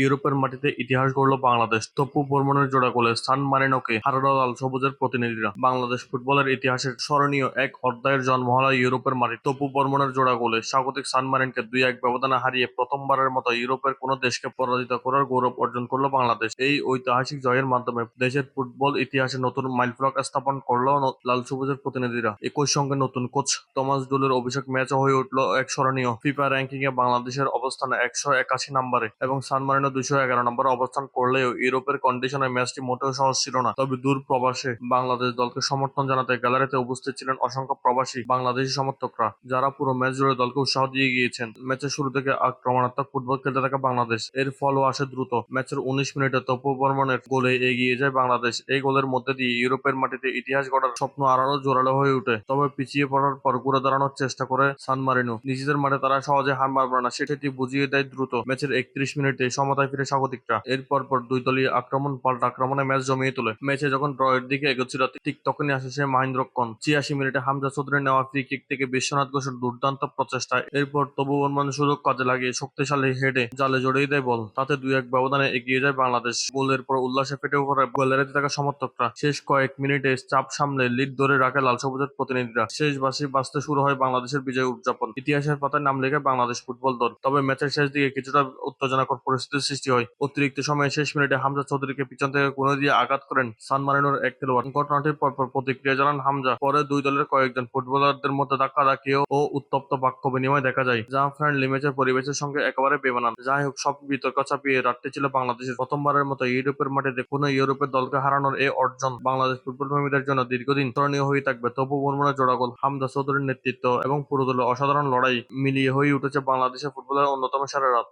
ইউরোপের মাটিতে ইতিহাস গড়ল বাংলাদেশ। তপু বর্মনের জোড়া গোলে সান মারিনোকে হারালো লাল সবুজের প্রতিনিধিরা। বাংলাদেশ ফুটবলের ইতিহাসের স্মরণীয় এক অধ্যায়ের জন্ম হলো ইউরোপের মাটিতে। তপু বর্মনের জোড়া গোলে স্বাগতিক সান মারিনকে 2-1 ব্যবধানে হারিয়ে প্রথমবারের মতো ইউরোপের কোনো দেশকে পরাজিত করার গৌরব অর্জন করল বাংলাদেশ। এই ঐতিহাসিক জয়ের মাধ্যমে দেশের ফুটবল ইতিহাসে নতুন মাইলফলক স্থাপন করল লাল সবুজের প্রতিনিধিরা। একই সঙ্গে নতুন কোচ টমাস ডুলের অভিষেক ম্যাচও হয়ে উঠল এক স্মরণীয়। ফিফা র্যাঙ্কিং এ বাংলাদেশের অবস্থান 181 নম্বরে এবং সান মারিনো 211 নম্বরে অবস্থান করলেও ইউরোপের কন্ডিশনে ম্যাচটি মোটেও সহজ ছিল না। তবে দূর প্রবাসে বাংলাদেশ দলকে সমর্থন জানাতে গ্যালারিতে উপস্থিত ছিলেন অসংখ্য প্রবাসী বাংলাদেশি সমর্থকরা, যারা পুরো ম্যাচ জুড়ে দলকে উৎসাহ দিয়ে গিয়েছেন। ম্যাচের শুরু থেকে আক্রমণাত্মক ফুটবল খেলতে থাকে বাংলাদেশ। এর ফলও আসে দ্রুত। ম্যাচের 19 মিনিটে তপু বর্মনের গোলে এগিয়ে যায় বাংলাদেশ। এই গোলের মধ্যে দিয়ে ইউরোপের মাটিতে ইতিহাস গড়ার স্বপ্ন আরো জোরালো হয়ে ওঠে। তবে পিছিয়ে পড়ার পর ঘুরে দাঁড়ানোর চেষ্টা করে সান মারিনো। নিজেদের মাঠে তারা সহজে হার মারবে না সেটি বুঝিয়ে দেয় দ্রুত। ম্যাচের 31 মিনিটে সমতায় ফিরে স্বাগতিকরা। এরপর দুই দলই আক্রমণ পাল্টা আক্রমণে ম্যাচ জমিয়ে তোলে। ম্যাচে যখন ড্রয়ের দিকে এগোচ্ছিল ঠিক তখনই আসে সে মাহেন্দ্রক্ষণ। 86 মিনিটে হামজা চৌধুরীর নেওয়া ফ্রি কিক থেকে বিশ্বনাথ ঘোষের দুর্দান্ত প্রচেষ্টা। এরপর তবু বর্মনের সুযোগ কাজে লাগিয়ে শক্তিশালী হেডে জালে জড়িয়ে দেয় বল। তাতে 2-1 ব্যবধানে এগিয়ে যায় বাংলাদেশ। গোলের পর উল্লাসে ফেটে পড়ে গ্যালারিতে থাকা সমর্থকরা। শেষ কয়েক মিনিটে চাপ সামলে লিড ধরে রাখে লাল সবুজের প্রতিনিধিরা। শেষ বাঁশি বাজতে শুরু হয় বাংলাদেশের বিজয় উদযাপন। ইতিহাসের পাতায় নাম লেখে বাংলাদেশ ফুটবল দল। তবে ম্যাচের শেষ দিকে কিছুটা উত্তেজনাকর পরিস্থিতির সৃষ্টি হয়। অতিরিক্ত সময়ে শেষ মিনিটে হামজা চৌধুরীকে পিছন থেকে কোণে দিয়ে আঘাত করেন সান মারিনোর এক খেলোয়াড়। ঘটনাটির পরপর প্রতিক্রিয়া জানান হামজা। পরে দুই দলের কয়েকজন ফুটবলারদের মধ্যে ধাক্কাধাক্কি ও উত্তপ্ত বাক্য বিনিময় দেখা যায়, যা ফ্রেন্ডলি ম্যাচের পরিবেশের সঙ্গে একেবারে বেমানান। যাই হোক, সব বিতর্ক চাপিয়ে রাতটি ছিল বাংলাদেশের প্রথমবারের মতো ইউরোপের মাটিতে কোনো ইউরোপের দলকে হারানোর এই অর্জন বাংলাদেশ ফুটবল প্রেমীদের জন্য দীর্ঘদিন স্মরণীয় হয়ে থাকবে। তপু বর্মনের জোড়া গোল, হামজা চৌধুরীর নেতৃত্ব এবং পুরো দলের অসাধারণ লড়াই মিলিয়ে হয়ে উঠেছে বাংলাদেশের ফুটবলের অন্যতম সেরা রাত।